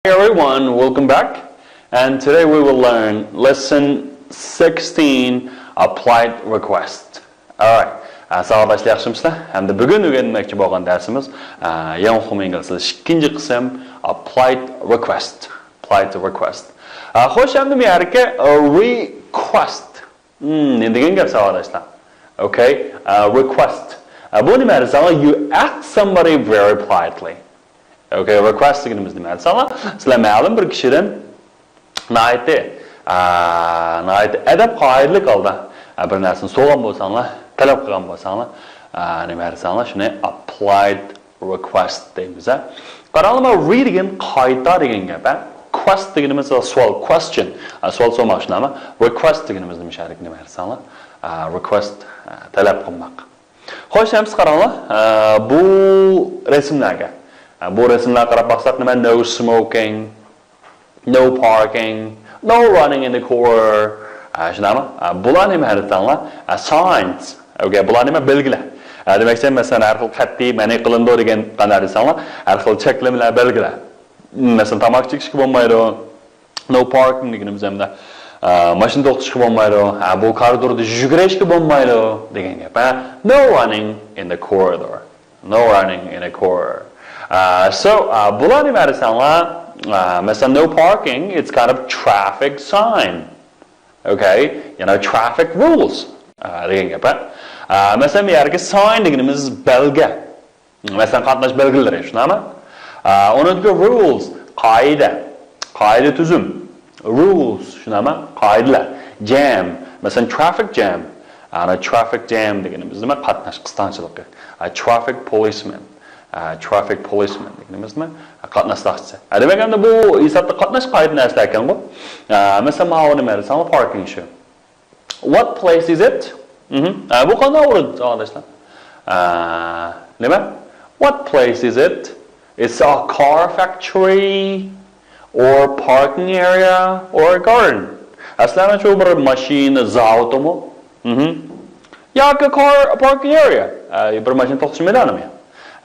Hey everyone, welcome back. And today we will learn lesson 16, applied request. Alright, sağ başlayalımızda. Hem de bugün öğrenmekçi olan dersimiz يېڭى İngilizce ikinci kısım applied request. Applied request. Hoş hem de bir hareket request. Ne degan gap arkadaşlar? Okay, request. Bu ne demek? You ask somebody very politely. Okay, request deganimiz nima? Masalan, sizlar ma'lum bir kishidan adab qoidalik holda bir narsani so'ragan bo'lsanglar, talab qilgan bo'lsanglar, nima dersanglar, shuni applied request deymiz. Qaranglar, read degan qayta degan gap. Quest deganimiz savol, question. Savol so'ramoq shunami? Request deganimiz nima dersanglar? Request talab qilmoq. Xo'sh, ham siz qaranglar, bu rasmlarga bu resimlar qarab baqsaq nima? No smoking, no parking, no running in the corridor. Shunami? Bular nima desanglar? Signs. Okay, bular nima? Belgilar. Demakki, masalan, har xil qat'iy ma'ni qilindi degan qanday desanglar, har xil cheklamalar, belgilar. Masalan, tamoq chekishga bo'lmaydi. No parking deganimiz hamda mashina to'xtatishga bo'lmaydi. Bu koridorda yugurishga bo'lmaydi degan gap. No running in the corridor. No running in the corridor. Bular nima desanglar, masalan, no parking, it's kind of traffic sign. Okay, you know, traffic rules. Degan gap. Masalan, bu yerga sign deganimiz belgi. Masalan, qatnash belgilari, shunami? Unutga rules, qoida tuzum. Rules, shunami? Qoidalar. Jam, masalan, traffic jam. Traffic jam deganimiz nima? Qatnash qisqanchiligi. Traffic policeman. Traffic policeman deganimiz nima? Qatnashchilar. Demak, bu hisobda qatnash qoida narsalar ekan bu. Masalan, mana nima desam, parking shu. What place is it? Bu qanday o'rin, arkadaşlar? Nima? What place is it? It's a car factory or parking area or a garden. Aslında şu bir mashina zavodi mu? Yoki parking area. Bir mashina to'xtash maydonimi?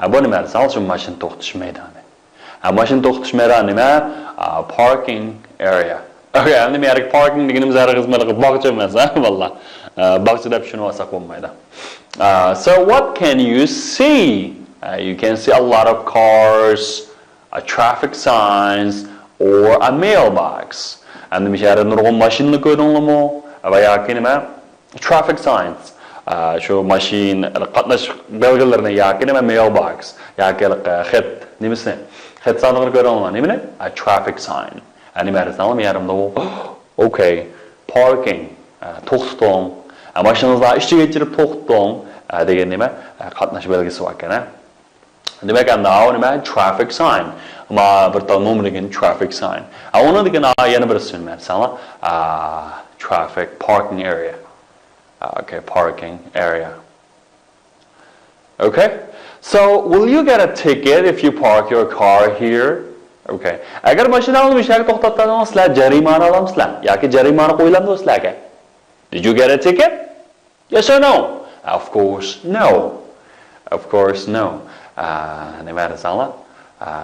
Bu nima desam, shu mashina to'xtash maydoni. Mashina to'xtash maydoni nima? Parking area. Okay, endi men yerga parking deganimiz har xizmatga bog'cha emas, vallah. Bog'cha deb tushunib olsak bo'lmaydi. So what can you see? You can see a lot of cars, traffic signs, or a mailbox. Endi men yerda nurg'un mashinani ko'rdinglarmi? Va yoki nima? Traffic signs. Shu mashina qatnash belgilarini yoki nima? Mailbox yoki xat nimasi? Xat sandig'ini ko'rdinglarmi? Nima? A traffic sign. Nima desam, yarimda okay, parking, to'xtating, mashinani ishga yechirib to'xtating degan nima? Qatnash belgisi bor ekan. Demak, nima? Traffic sign. Ma bir tal nom degan traffic sign. Uni degan yana bir ismi masalan, traffic parking area. Okay, parking area. Okay? So, will you get a ticket if you park your car here? Okay. Agar mashinani mishlarga to'xtatsangiz, sizlar jarimani olamsizlar yoki jarimani qo'yiladi sizlarga. Did you get a ticket? Yes or no? Of course, no. Of course, no. Nima desanglar?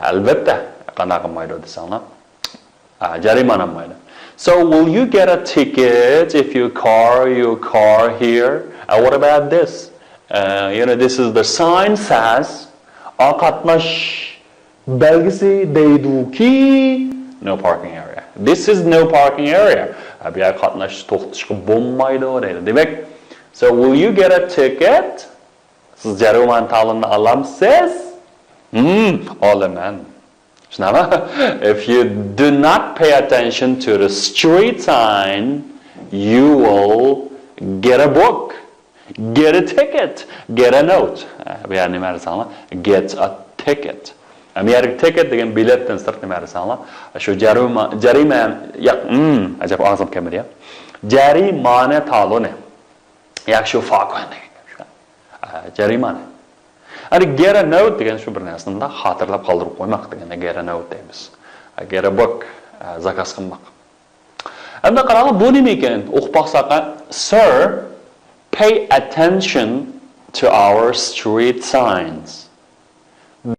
Albatta, qanday qilmaydi desanglar? Jarimani olmaydi. So, will you get a ticket if you car your car here? What about this? You know, this is the sign says, qatnash belgisi deyduki, no parking area. This is no parking area. Bu yer qatnash to'xtatishga bo'lmaydi deydi. Demak, so will you get a ticket? Siz jarimani ta'limni olamsiz? Olaman. Shunami? If you do not pay attention to the street sign, you will get a book, get a ticket, get a note. Bu yer nima desanglar? Get a ticket. Amerika ticket degan biletdan sirt nima desanglar? Shu jarima ajab og'zim kelmadi. Jarimani taloni. Yaxshi farq degan. Jarimani. Get a note degan shu bir narsani xotirlab qoldirib qo'ymoq deganda get a note deymiz. Get a book, zakaz qilmoq. Endi qarang, bu nima ekan? O'qib baqsaq, sir, pay attention to our street signs.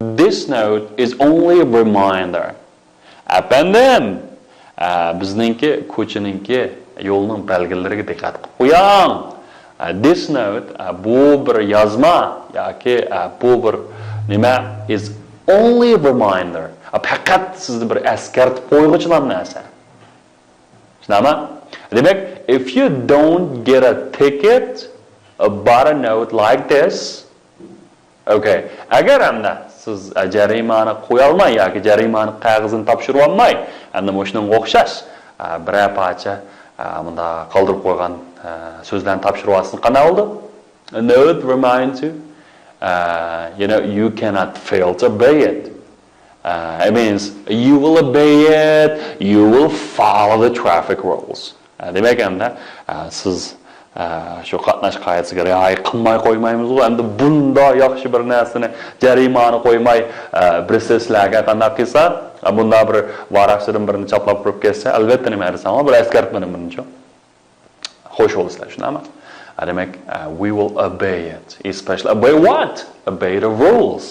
This note is only a reminder Efendim, bizningki ko'chiningki yo'lning belgilariga diqqat qilib qo'ying. This note, bu bir yozma yoki bu bir nima is only a reminder. Faqat sizni bir eskartib qo'yg'ichilar narsa. Tushunami? Demak, if you don't get a ticket about a note like this, okay, agar hamda siz jarimani qo'ya olmay yoki jarimani qog'ozini topshirib olmay, hamda o'shaning o'xshash biror parcha bunda qoldirib qo'ygan so'zlarni topshirib olsin, qanday bo'ldi? A note reminds you, you cannot fail to obey it. It means you will obey it, you will follow the traffic rules. Demak hamda siz shu qatnash qoidasiga rioya qilmay qo'ymaymiz, endi bunda yaxshi bir narsani jarimani qo'ymay sizlarga qanday qilsa, bunda bir varaqchidan birini chaplab turib kelsa, albatta nima desam, bir eskartmani birinchi. Xo'sh bo'lasizlar, shunami? Demak, we will obey it. Especially obey what? Obey the rules.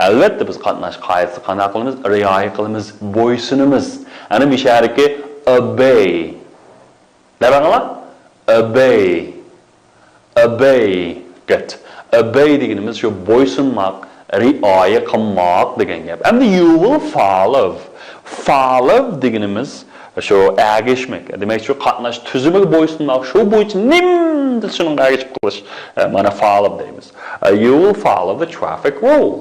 Albatta biz qatnash qoidasiga qanday qilamiz? Rioya qilamiz, bo'ysunimiz. Ana bu shartga obey. Nima obey. Obey. Good. Obey deganimiz shu bo'ysunmoq, rioya qilmoq degan gap. Endi you will follow. Follow deganimiz shu agishmak. Demak, shu qatnash tuzumiga bo'ysunmoq, shu bo'yicha nimda shuni agishib qilish. Mana follow deymiz. You will follow the traffic rule.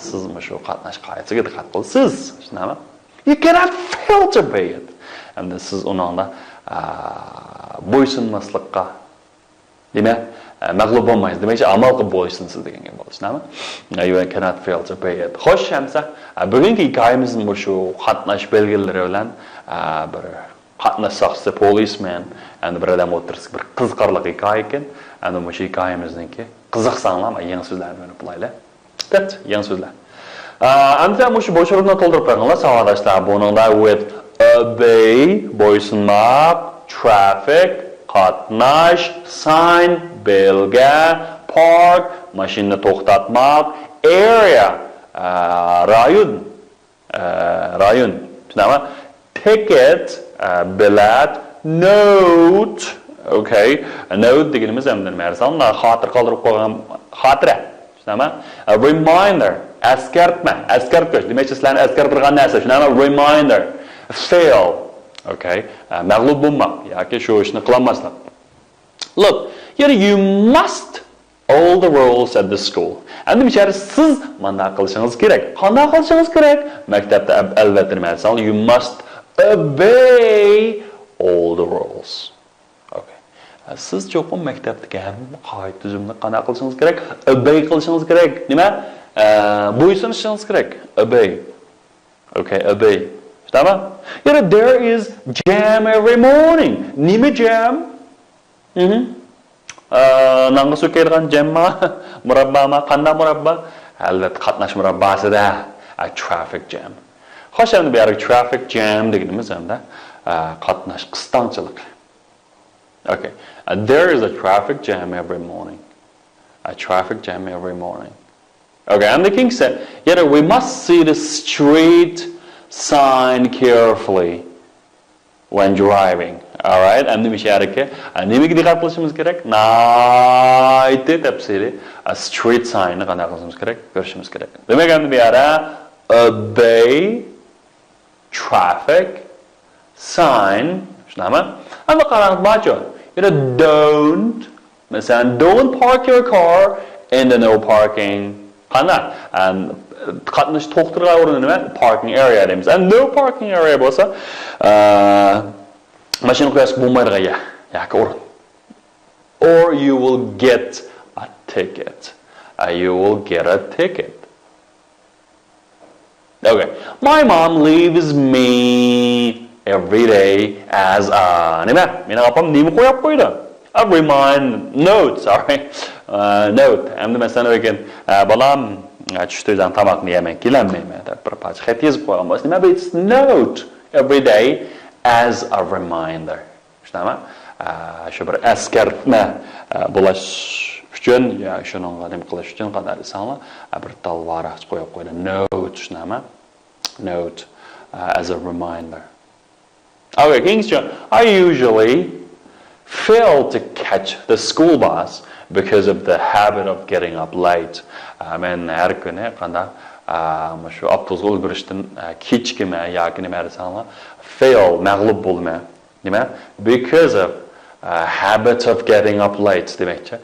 Siz shu qatnash qoidasiga diqqat qilasiz. Tushunami? You cannot fail to obey it. Endi siz uningda bo'ysunmaslikqa demak mag'lub bo'lmaysiz. Demakchi amal qilib bo'ysunsiz degan gap bo'ldi, tushunami? You cannot fail to obey it. Xo'sh, hamsa bugungi hikoyamizni shu qatnash belgilari bilan bir qatnash soqchisi policeman endi bir odam o'tirsa bir qiziqarli hikoya ekan. Endi shu hikoyamizniki qiziqsanglar yangi so'zlarni o'rganib olaylik. Tat, yangi so'zlar. Endi shu bo'shliqni to'ldirib qo'yinglar, savodashlar. Buningda with obey, bo'ysunmoq, traffic, qatnash, sign, belga, park, mashinani to'xtatmoq, area, rayon, tushunami? Ticket, bilet, note, okay, note deganimiz hamda nima desam, xotir qoldirib qo'ygan xotira, tushunami? Reminder, eskartma, eskartgach, demak sizlarni eskartirgan narsa, tushunami? Reminder, fail, okay, mag'lub bo'lmoq yoki shu ishni qilolmaslik. Look, you must all the rules at the school. Endi bichara siz mana qilishingiz kerak. Qanday qilishingiz kerak? Maktabda albatta nima desam, you must obey all the rules. Okay. Siz cho'qim maktabdagi hamma qoida tuzumni qanday qilishingiz kerak? Obey qilishingiz kerak. Nima? Bo'ysunishingiz kerak. Obey. Okay, obey. Tamam? There is jam every morning. Nima jam? Nanga so'kaydigan jamma, murabbama, qanday murabba? Albatta qatnash murabbasida, traffic jam. Xo'sh, endi bu yerga traffic jam deganimiz hamda qatnash qistonchilik. Okay. There is a traffic jam every morning. A traffic jam every morning. Okay, and the king said, we must see the street sign carefully when driving. All right, endi bu yerga nimaga diqqat qilishimiz kerak? Night tafsili street sign ni qanday qilishimiz kerak? Ko'rishimiz kerak. Demak, endi bu yerda obey traffic sign, shunami? Endi qarang, bacho. Don't, masalan, don't park your car in the no parking. Qanday? Qatnash to'xtirgan o'rinni nima? Parking area deymiz. And no parking area bo'lsa, mashina qo'yasiz bo'lmaydigan yoki o'rin. Or you will get a ticket. You will get a ticket. Okay. My mom leaves me every day as a nima? Meni opam nima qo'yib qo'ydi? A note, sorry. Note. Endi masalan ekan, balam tushdan tamoqni yemay kelanmayman deb bir parcha xat yozib qo'ygan bo'lsa, nima bu? It's note every day as a reminder. Tushunami? Shu bir eskartma bo'lash uchun yo shuni nima qilish uchun qadar desanglar, bir tal varaq qo'yib qo'ydi. Note, tushunami? Note. as a reminder. Okay, Kingston, I usually fail to catch the school bus because of the habit of getting up late. Men her güne qanda şu avtobusga ulgurishdan kechikma yoki nima desanglar fail mag'lub bo'lma. Nima? Because of habit of getting up late demakchi.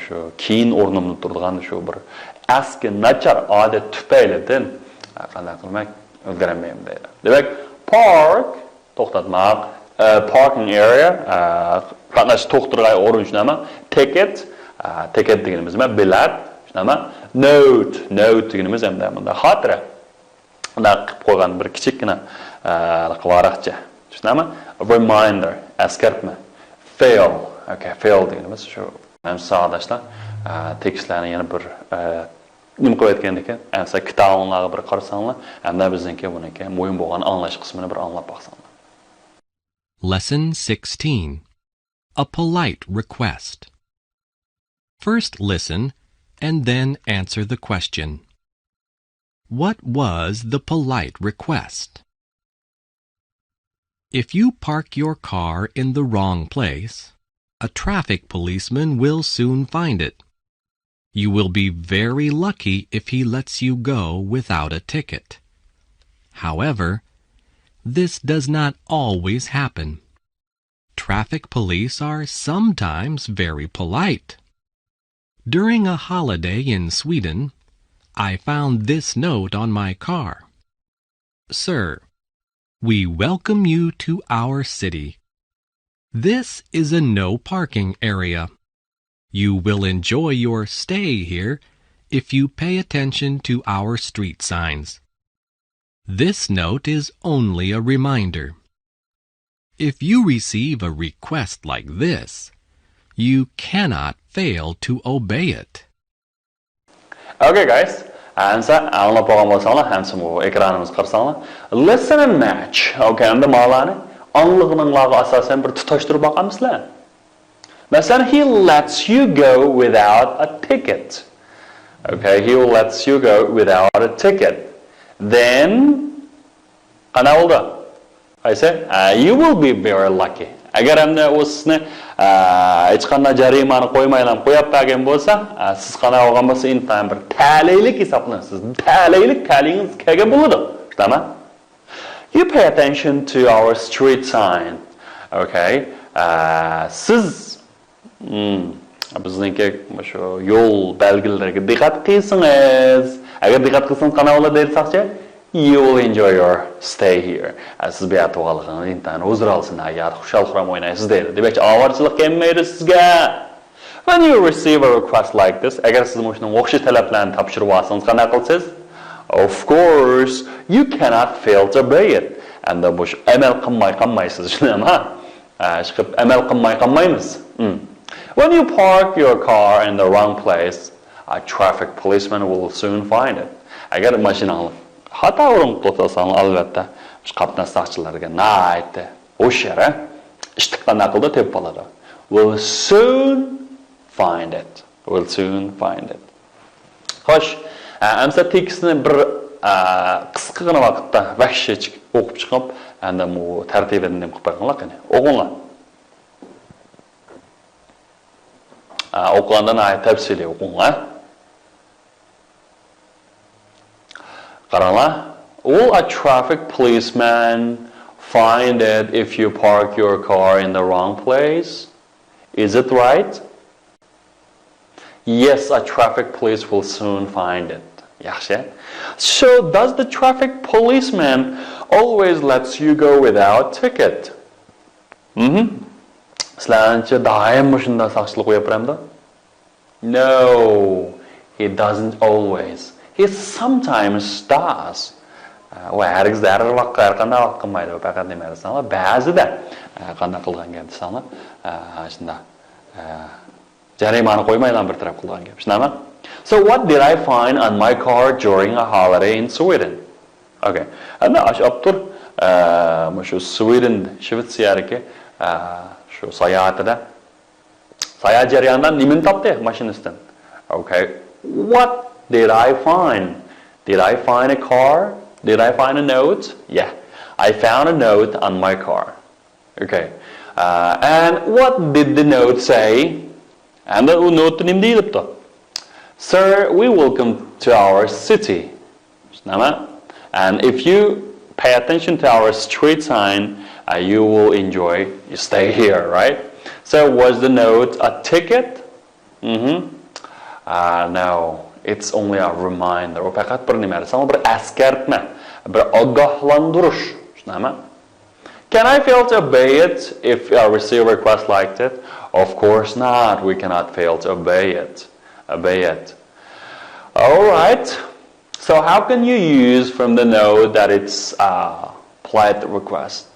Shu keyin o'rnimda turadigan shu bir eski nachar odat tufaylidan qanday qilmak o'zgarmayman deydi. Demak, park to'xtatmoq, parking area qanash to'xtirgan o'rin shunami? Ticket deganimiz nima? Bilet shunami? Note deganimiz hamda bunda xotira. Unda qilib qo'ygan bir kichikgina varaqcha. Shunami? Reminder, eskartma. Fail. Okay, fail deganimiz shu. Men sağdaşlar tekstlarni yana bir nima qo'yayotgan ekan, amsa kitoblarga bir qarasanglar, hamda bizniki buniki muhim bo'lgan anglash qismini bir anglab baqsanglar. Lesson 16. A polite request. First listen and then answer the question. What was the polite request? If you park your car in the wrong place, a traffic policeman will soon find it. You will be very lucky if he lets you go without a ticket. However, this does not always happen. Traffic police are sometimes very polite. During a holiday in Sweden, I found this note on my car. Sir, we welcome you to our city. This is a no parking area. You will enjoy your stay here if you pay attention to our street signs. This note is only a reminder. If you receive a request like this, you cannot fail to obey it. Okay guys, answer anglab olgan bo'lsanglar, hamsa bu ekranimiz qarsanglar, listen and match. Okay, endi ma'lani anglığınınlağı asasen bir tutuşturup bakamızlar. Mesela he lets you go without a ticket. Okay, he lets you go without a ticket. Then, qana oldu? Aysa, you will be very lucky. Agar hamda o'sini hech qanday jarimani qo'ymaylam, qo'yib bergan bo'lsa, siz qana olgan bo'lsa, intan bir taleylik hisoblanasiz. Taleylik talingiz kelgan bo'ladi. Tamam? You pay attention to our street sign. Okay? Siz bizniki shu yo'l belgilariga diqqat qilsangiz, agar diqqat qilsangiz qana bo'ladi deysakchi, you will enjoy your stay here. Siz bu yerda bo'lganingizni intan o'zir olsin, agar xushal-xuram o'ynaysiz deydi. Demak, ovarchilik kelmaydi sizga. When you receive a request like this, agar siz shunday o'xshash talablarni topshirib olsangiz, qana qilasiz? Of course, you cannot fail to obey it. And bu amal qilmaysiz, shunami? Chiqib amal qilmaymiz. When you park your car in the wrong place, a traffic policeman will soon find it. Agar mashinani xato o'rin qo'ysangiz, albatta, qatnash soqchilariga naytdi. O'sha yere ishtiqdan aqlda tepib oladi. Will soon find it. Will soon find it. Xo'sh, amsa tekstni bir qisqagina vaqtda vahshiy o'qib chiqib, endi bu tartibini nima qilib qo'yganlar qani? O'qinglar. O'qigandan tafsili o'qinglar. Qaranglar. Will a traffic policeman find it if you park your car in the wrong place? Is it right? Yes, a traffic police will soon find it. Yaxshi. So does the traffic policeman always lets you go without ticket? Sizlarcha doim shunday soqchilik qo'yib beramda? No, he doesn't always. He sometimes does. Va hargiz darrov vaqt qanday vaqt qilmaydi, faqat nima desanglar, ba'zida qanday qilgan gap desanglar, shunda jarimani qo'ymaydan bir taraf qilgan gap. Shunami? So what did I find on my car during a holiday in Sweden? Okay. Ana ashobtur shu Sweden, Shvetsiyadagi shu sayohatida sayohat jarayonidan nimani topdi mashinasidan? Okay. What did I find? Did I find a car Did I find a note? Yeah, I found a note on my car. Okay. And what did the note say? And the note nim deyilipti. Sir, we welcome to our city. And if you pay attention to our street sign, you will enjoy you stay here, right? So was the note a ticket? No, it's only a reminder. O faqat bir nima, bir eskartma, bir ogohlantirush. Can I fail to obey it if I receive a request like that? Of course not. We cannot fail to obey it. All right. So how can you use from the note that it's a polite request?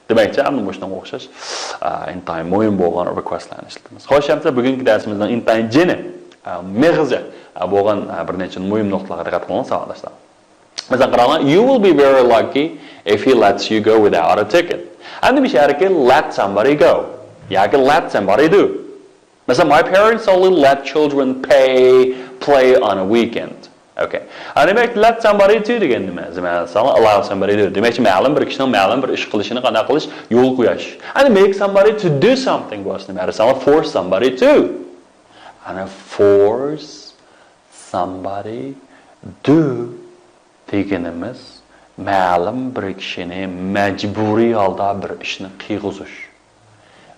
Demek ki anladım boşuna okşaş. İntayın moyun boğan requestlarni işletimiz. Hoş yapsa bugünkü dersimizden intayın jeni, mağızca boğan bir neçe moyun noktalara dikkat kılın sağlaşlar. Mesela qaranglar, you will be very lucky if he lets you go without a ticket. Endi bir şey ki let somebody go. Ya ki let somebody do. Mesela my parents only let children play on a weekend. Okay. And demek let somebody do degan nima? Mesela allow somebody to do. Demek ki ma'lum bir kishinin ma'lum bir ish qilishini qanday qilish yo'l qo'yish. And make somebody to do something was nima? Mesela force somebody to. And force somebody do deganimiz ma'lum bir kishini majburiy holda bir ishni qilg'izish.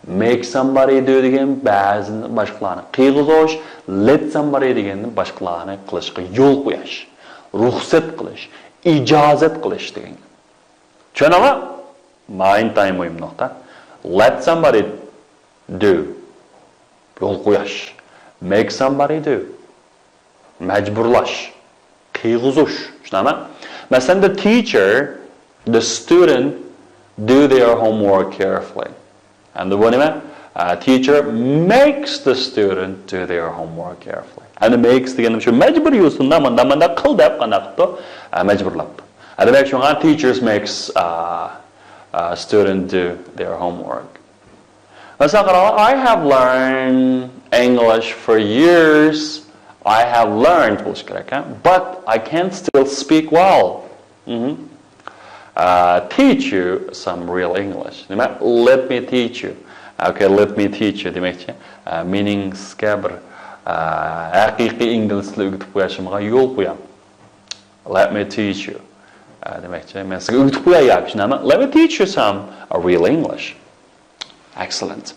Make somebody do degan ba'zini boshqalarni qilg'izish, let somebody deganni boshqalarni qilishga yo'l qo'yish, ruxsat qilish, ijozat qilish degan. Tushunami? Main time muhim nuqta. Let somebody do. Yo'l qo'yish. Make somebody do. Majburlash, qilg'izish. Tushunami? Masalan, the teacher, the student do their homework carefully. And the one teacher makes the student do their homework carefully. And it makes the majbur yusunda manda qil deb qanaqto majburlabdi. And demek shunga teachers makes student do their homework. Masalan, I have learned English for years. I have learned but I can still speak well. Teach you some real English. Let me teach you. Okay, let me teach you. Demekçi, meaning skabr, haqiqiy inglizce o'rgatib qo'yishimga yo'l qo'yam. Let me teach you. Demekçi, men sizga o'rgatib qo'yayapman. Let me teach you some real English. Excellent.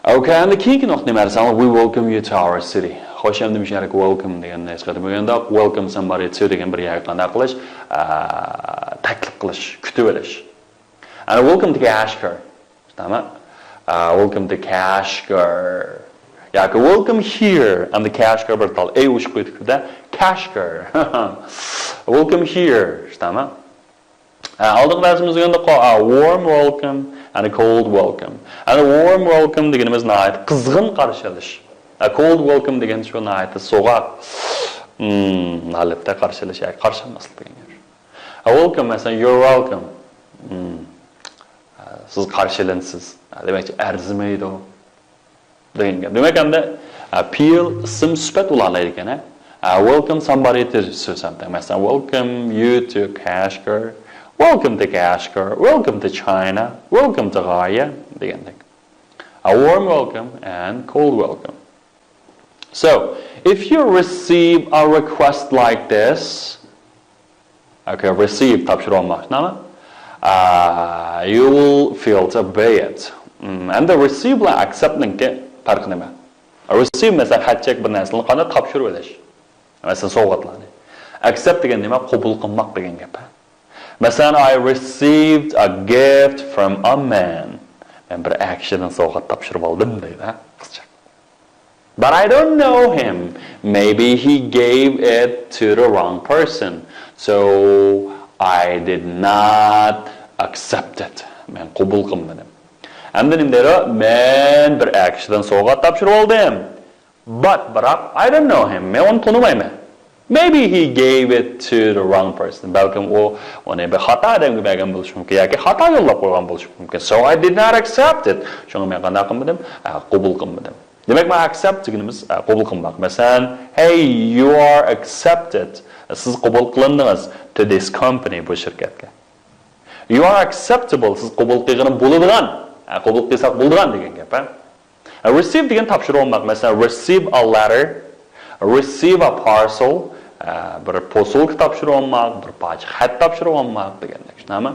Okay, and the keyingi nuqta nima desam, we welcome you to our city. Xo'sh, endi bu yerga welcome deganni eslatib qo'yganda, welcome somebody to degan bir yaqinda qilish, taklif qilish, kutib olish. And welcome to Kashgar. Tamam? Welcome to Kashgar. Yoki welcome here and the Kashgar bir tal ush qo'yibdi-da, Kashgar. Welcome here. Tamam? Oldingi darsimizda a warm welcome and a cold welcome. And a warm welcome deganimiz nihayat qizg'in qarshi olish. A cold welcome degan shu nihayat so'g'aq alifda qarshi olish, qarshi olmaslik degan. A welcome masalan you're welcome. Siz qarshilansiz. Demakki arzimaydi o degan gap. Demak endi feel ism sifat ulanadi ekan. Welcome somebody to something. Masalan welcome you to Kashgar. Welcome to Kashgar. Welcome to China. Welcome to Gaya degandek. A warm welcome and cold welcome. So, if you receive a request like this, okay, receive tapshirolmoq, you will feel to obey it. And the receive bilan accepting farqi nima? Receive masalan xat chek bir narsani qanday topshirib olish. Masalan sovg'atlarni. Accept degan nima? Qabul qilmoq degan gap. Masalan, I received a gift from a man. Men bir akshidan sovg'at topshirib oldim deydi, qizcha. But I don't know him. Maybe he gave it to the wrong person. So I did not accept it. Men qabul qilmadim. Endi nimdero men bir akshidan sovg'at topshirib oldim. But I don't know him. Men uni tanimayman. Maybe he gave it to the wrong person. Balkim u uni bir xato odamga bergan bo'lishi mumkin yoki xato yo'llab qo'ygan bo'lishi mumkin. So I did not accept it. Shunga men qanday qilmadim? Qabul qilmadim. Demak, men accept deganimiz qabul qilmoq. Masalan, hey, you are accepted Siz qabul qilindingiz to this company bu shirkatga. You are acceptable. Siz qabul qilgan bo'ladigan, qabul qilsak bo'ladigan degan gap. Receive degan topshirib olmoq. Masalan, receive a letter, receive a parcel, bir posilka topshirib olmoq, bir parcha xat topshirib olmoq degandek. Tushunami?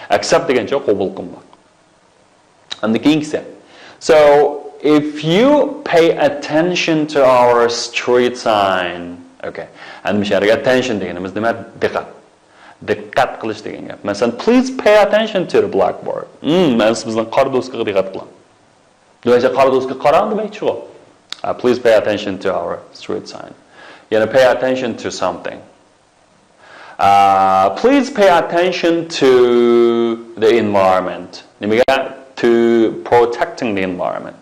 Accept degancha qabul qilmoq. And the king said, so if you pay attention to our street sign, okay, and mishariga attention deganimiz nima? Diqqat qilish degan gap. Masalan, please pay attention to the blackboard. Men sizning qora doskaga diqqat qiling. Do'sha qora doska qarang demakchi u. Please pay attention to our street sign. Yana pay attention to something. Please pay attention to the environment. Nimaga? To protecting the environment.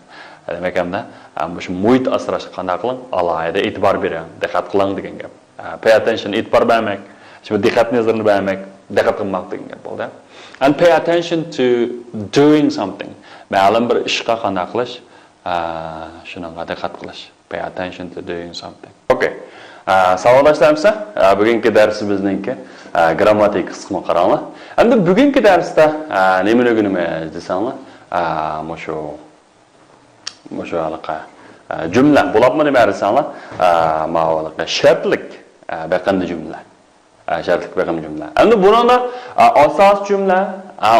Demak hamda shu muhit asrashga qanday qiling? Alohida e'tibor bering, diqqat qiling degan gap. Pay attention, e'tibor bermak, shu diqqat nazarini bermak, diqqat qilmoq degan gap bo'ldi. And pay attention to doing something. Ma'lum bir ishga qanday qilish? Shunga diqqat qilish. Pay attention to doing something. Okay. Savolashlarimiz bugungi darsimizningki grammatik qismini qaranglar. Endi bugungi darsda nima o'rganamiz desanglar, mushu halaqa jumla bo'libmi deb desanglar, ma'lumotlar shartlik beqanday jumla. Shartlik beqanday jumla. Endi buningda asos jumla,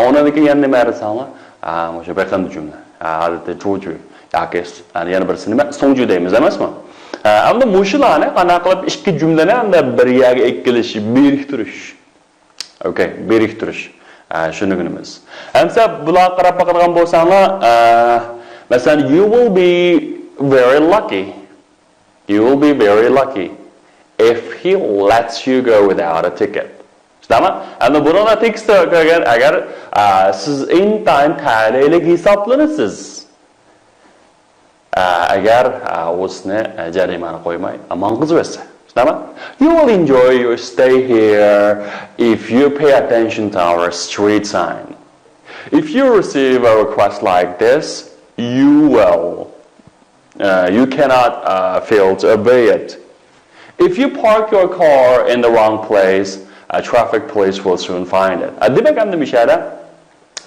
undan keyin yana nima desanglar, mushu beqanday jumla. Odatda jo'ju yoki yana birisi nima so'ngju deymiz emasmi? Endi mushularni qanday qilib ikki jumlani endi bir yerga ikkilish, biriktirish. Okay, biriktirish. Shuni günimiz. Endi bular qarab baqadigan bo'lsanglar, masalan, you will be very lucky. You will be very lucky if he lets you go without a ticket. Tamam? Endi buni tekstda agar siz intayin talelik hisoblanasiz. Agar o'sni jarimani qo'ymay aman qizversa. Tamam? You will enjoy your stay here if you pay attention to our street sign. If you receive a request like this, you will. You cannot fail to obey it. If you park your car in the wrong place, a traffic police will soon find it. Demek endi mishada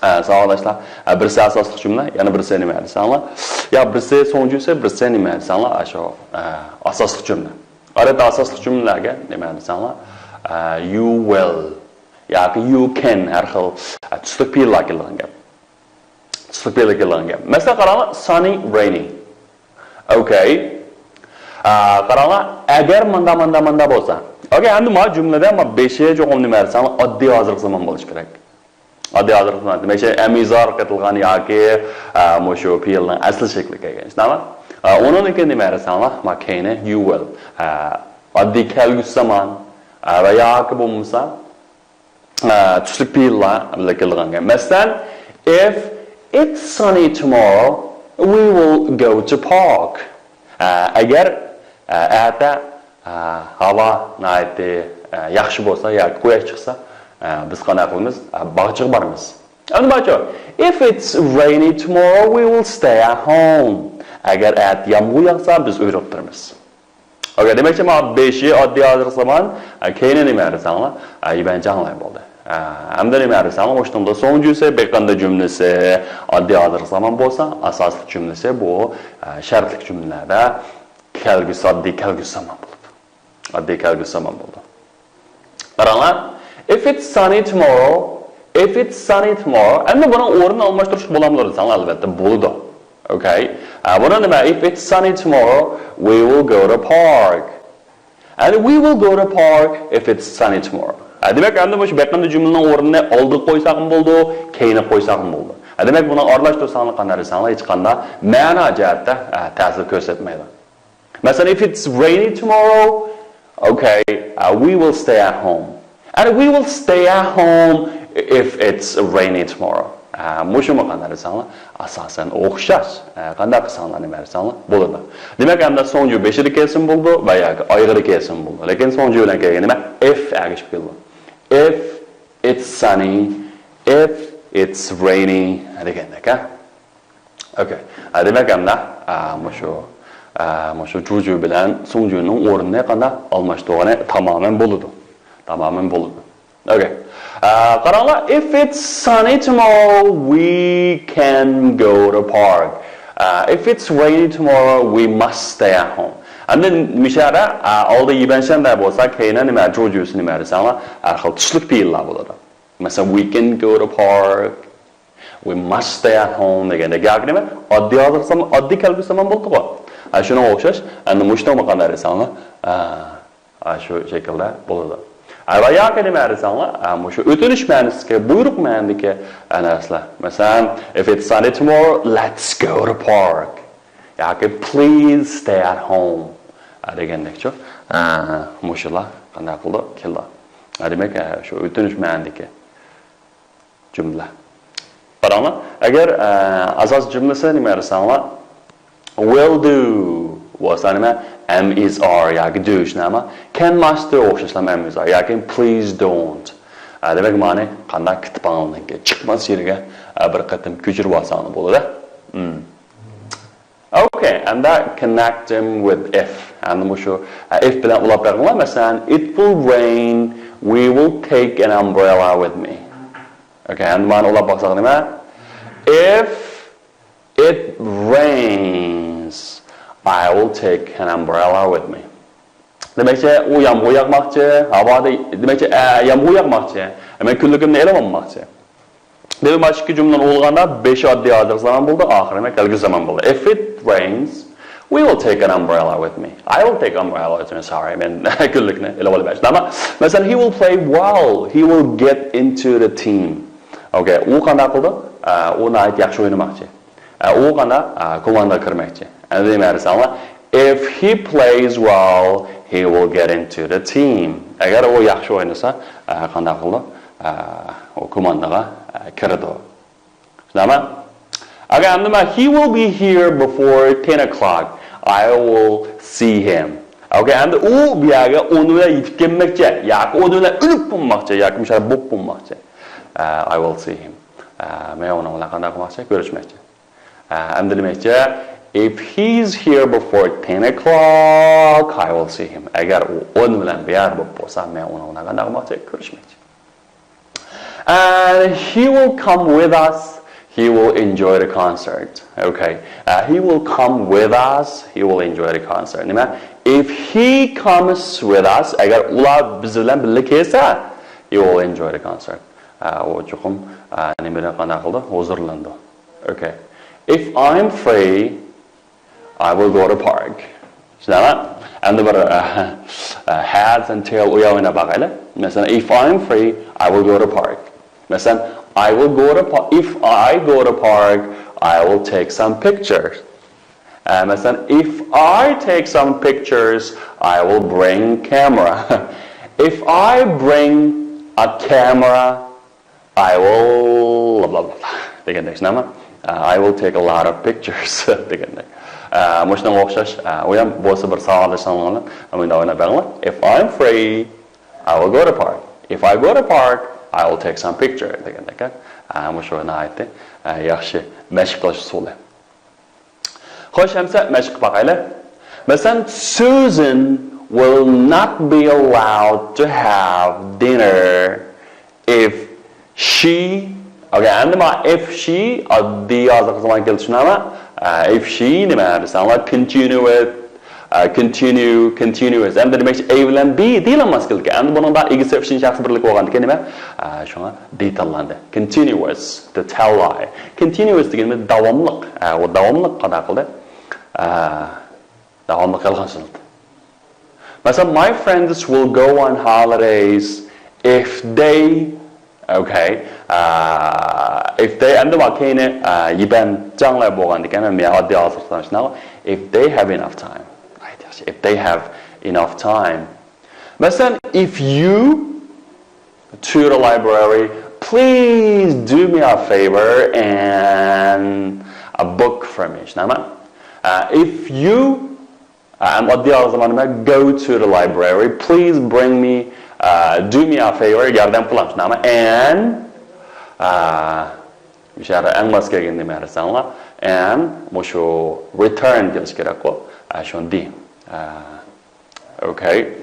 savolashlar birisi asosli jumla, yana birisi nima desanlar? Ya birisi so'ngjusi, birisi nima desanlar? Shu asosli jumla. Arada asosli jumlalarga nima desanlar? You will yoki you can har xil tusliq fe'llar kelgan gap. Tusliq fe'llar kelgan gap. Masalan, qaranglar, sunny, rainy. Okay. Qaranglar, agar manda bo'lsa. Okay, endi ma jumlada ma 5 cho'qim nima desanlar, oddiy hozirgi zamon bo'lish kerak. Oddiy hozirgi zamon. Demak, amizor qitilgan yoki mushu fe'lning asl shakli kelgan. Tamam? Onun keyin nima desanlar, ma keyni you will. Oddiy kelgusi zamon va yoki bo'lmasa tusliq fe'llar bilan kelgan gap. Masalan, if it's sunny tomorrow, we will go to park. Agar erta havo nihoyatda yaxshi bo'lsa yoki quyosh chiqsa, biz qanday qilamiz? Bog'chaga boramiz. Endi bacho, if it's rainy tomorrow, we will stay at home. Agar erta yomg'ir yog'sa, biz uyda o'tiramiz. Okay, demakchi men 5 oddiy hozir zamon, keyin nima desanglar, bence anlay bo'ldi. Hamda nima desanglar, o'shunda so'ngjusi, beqanday jumlasi, oddiy hozir zamon bo'lsa, asosli jumlasi bu shartli jumlalarda kelgusi oddiy kelgusi zamon bo'ldi. Oddiy kelgusi zamon bo'ldi. Qaranglar, if it's sunny tomorrow, endi buni o'rnini almashtirish bo'lamdi desanglar, albatta bo'ldi. Okay? Buni nima? If it's sunny tomorrow, we will go to park. And we will go to park if it's sunny tomorrow. Demak, endi bu beqanday jumlaning o'rnini oldi qo'ysak ham bo'ldi, keyin qo'ysak ham bo'ldi. Demak, buni aralashtirsanglar qanday desanglar, hech qanday ma'no jihatda ta'sir ko'rsatmaydi. Masalan, if it's rainy tomorrow, okay, we will stay at home. And we will stay at home if it's rainy tomorrow. Mushumi qanday desanglar, asosan o'xshash. Qanday qilsanglar nima desanglar bo'ladi. Demak, endi so'nggi 5 kelsin bo'ldi va yoki oyg'iri kelsin bo'ldi. Lekin so'nggi bilan kelgan nima? If agishib keldi. If it's sunny, if it's rainy degandek, ha? Okay. Demak, endi mushu juju bilan so'ngjuning o'rnini qanday almashtirgani tamoman bo'ladi. Tamamen buludu. Okay. Qaranglar, if it's sunny tomorrow, we can go to park. If it's rainy tomorrow, we must stay at home. And then mishara aldı yibenşende bolsa keyine nima jojusu nima desanglar, har xil tushlik fe'llar bo'ladi. Masalan, we can go to park. We must stay at home degandek gap nima? Oddiy yozirsam, oddiy kalbisam ham bo'ldi-ku. Shuna o'xshash. Endi mushtoqni qanday desanglar, shu shaklda bo'ladi. Va yoki nima desanglar, shu o'tinish ma'nosida, buyruq ma'nosida narsalar. Masalan, if it's sunny tomorrow, let's go to park. Yoki please stay at home degandekchi. Mushular qanday qildi? Keldi. Demak, shu o'tinish ma'nosida jumla. Qaranglar, agar asos jumlasi nima desanglar, will do bo'lsa nima? Am is are yoki do nima? Can must do o'xshashlar am is are yoki please don't. Demak, ma'ni qanday kitobingizga chiqmas yerga bir qatim ko'chirib olsangiz bo'ladi. Okay, and that connect them with if. And mushu if bilan ulab berganlar, masalan, it will rain, we will take an umbrella with me. Okay, and ma'ni ulab baqsaq nima? If it rains, I will take an umbrella with me. Demakchi, u yomg'ir yog'moqchi, havoda demakchi yomg'ir yog'moqchi. Men kunligimni elab olmoqchi. Demak, mana shu jumlani o'lganda 5 oddiy hozir zaman bo'ldi, oxiri kelgusi zaman bo'ldi. If it rains, we will take an umbrella with me. I will take umbrella with me. Sorry, men kunlikni elab olib berdim. Masalan, he will play well. He will get into the team. Okay, u qanday qildi? U nayt yaxshi o'ynamoqchi. U qanday komandaga kirmoqchi. Endi masalan, if he plays well, he will get into the team. Agar u yaxshi o'ynasa, qanday qildi? U komandaga kirdi. Shunami? Agar endi he will be here before 10 o'clock. I will see him. Okay, endi u bu yerga 10 bilan yetib kelmoqchi, yoki 10 bilan o'lib bo'lmoqchi, yoki misol bo'lib bo'lmoqchi. I will see him. Men uni bilan qanday qilmoqchi? Ko'rishmoqchi. Endi demakchi, if he's here before 10 o'clock, I will see him. Agar u 10 bilan bir yer bo'lib bo'lsa, men uni bilan qanday qilmoqchi? Ko'rishmoqchi. And he will come with us. He will enjoy the concert. Okay. He will come with us. He will enjoy the concert. Nima? If he comes with us, agar ular biz bilan birga kelsa, he will enjoy the concert. O chuqum nima bilan qanday qildi? Huzurlandi. Okay. If I'm free, I will go to park. Shunami? Endi bir heads and tail o'yinga baqaylik. Masalan, if I'm free, I will go to park. Masalan, I will go to if I go to park, I will take some pictures. Masalan, if I take some pictures, I will bring camera. If I bring a camera, I will blah blah blah. Degandek shunami? I will take a lot of pictures. Degandek. Mushna o'xshash. U ham bo'lsa bir savolashganlar. Ammo o'yna beringlar. If I'm free, I will go to park. If I go to park, I will take some picture degandek. Mushuna aytdi. Yaxshi mashq qilish usuli. Xo'sh, hamsa mashq qilib Masalan, Susan will not be allowed to have dinner if she, okay, endi if she oddiy yoziq zaman kelishunami? If she nima desanglar, continuous. Endi demakchi A bilan B deyilmas keldi. Endi buningda egizak uchun shaxs birlik bo'lgandan nima? Shunga detallandi. Continuous, to tell lie. Continuous degani davomliq. U davomliq qanday qildi? Davomli qilgan. Masalan, my friends will go on holidays if they, okay, if they endi makine yiban janglar bo'lgandan men oddiy hozirlashnaga if they have enough time. If they have enough time. Masalan, if you to the library, please do me a favor and a book for me. If you go to the library, please bring me, do me a favor, yordam qilamiz. And mishara anglas kelganda ma'rifsanlar and mushu return delish kerak-ku. Shundi. Okay.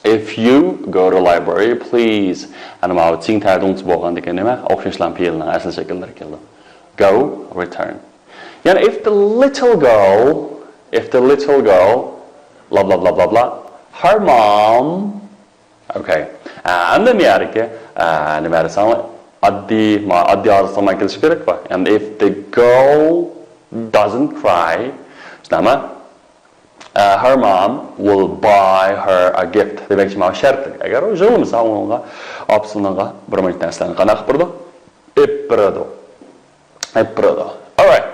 If you go to library, please. And about seeing titles bogan dikenime, okşuşlan piyelina asıl şekilleri keldi. Go, return. Yani if the little girl, blah blah blah blah blah, her mom, okay. And then yani ki, ne verirsen addi arasama kelişi gerek var. And if the girl doesn't cry, işte her mom will buy her a gift. Demek ki ma şartı. Eğer o jılmasa onunla apsınınga bir minut neslerini qanak birdi. Epirdi. Alright.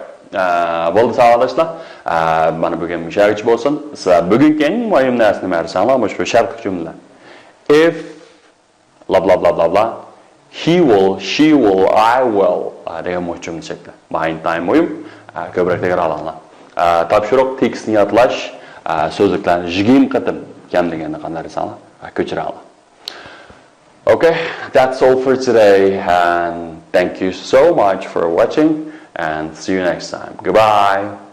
Bo'ldi sağolashlar. Mana bugun müşahiç bolsun. Siz bugungi eng muhim narsani bersanlar, mana shu shart jumla. If blah blah blah blah blah, he will, she will, I will degan muhim shakli. Behind time muhim. Ko'proq tekrar alinglar. Topshiriq tekstni yodlash, so'zliklarni 20 qatim kam deganni qanday sanlar ko'chiramiz. Okay, that's all for today, and thank you so much for watching, and see you next time. Goodbye.